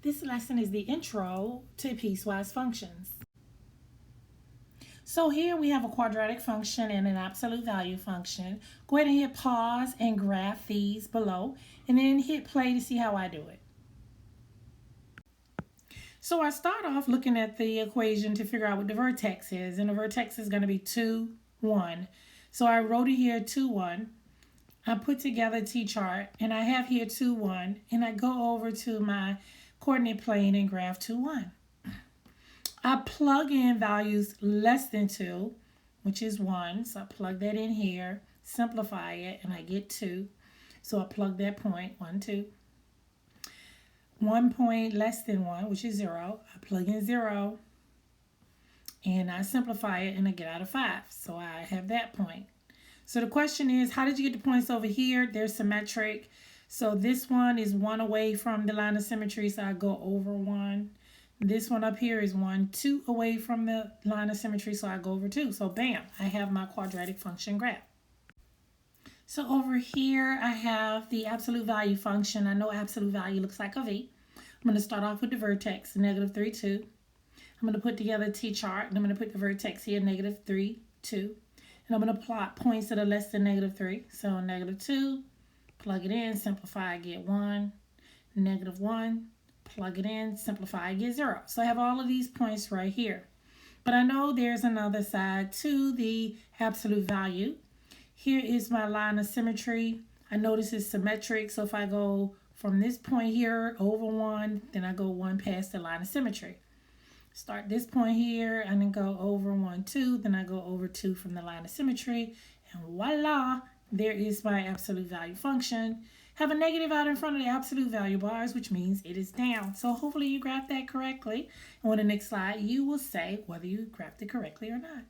This lesson is the intro to piecewise functions. So here we have a quadratic function and an absolute value function. Go ahead and hit pause and graph these below, and then hit play to see how I do it. So I start off looking at the equation to figure out what the vertex is, and the vertex is going to be 2, 1. So I wrote it here 2, 1. I put together a t-chart, and I have here 2, 1, and I go over to my coordinate plane and graph 2, 1. I plug in values less than 2, which is 1. So I plug that in here, simplify it, and I get 2. So I plug that point, 1, 2. 1 point less than 1, which is 0. I plug in 0, and I simplify it, and I get out of 5. So I have that point. So the question is, how did you get the points over here? They're symmetric. So this one is 1 away from the line of symmetry, so I go over 1. This one up here is 1, 2 away from the line of symmetry, so I go over 2. So bam, I have my quadratic function graph. So over here, I have the absolute value function. I know absolute value looks like a V. I'm going to start off with the vertex, negative 3, 2. I'm going to put together a t-chart, and I'm going to put the vertex here, negative 3, 2. And I'm going to plot points that are less than negative 3. So negative 2, plug it in, simplify, I get 1. Negative 1, plug it in, simplify, I get 0. So I have all of these points right here. But I know there's another side to the absolute value. Here is my line of symmetry. I notice it's symmetric, so if I go from this point here over 1, then I go 1 past the line of symmetry. Start this point here and then go over 1, 2, then I go over 2 from the line of symmetry, and voila, there is my absolute value function. Have a negative out in front of the absolute value bars, which means it is down. So hopefully you graphed that correctly, and on the next slide you will say whether you graphed it correctly or not.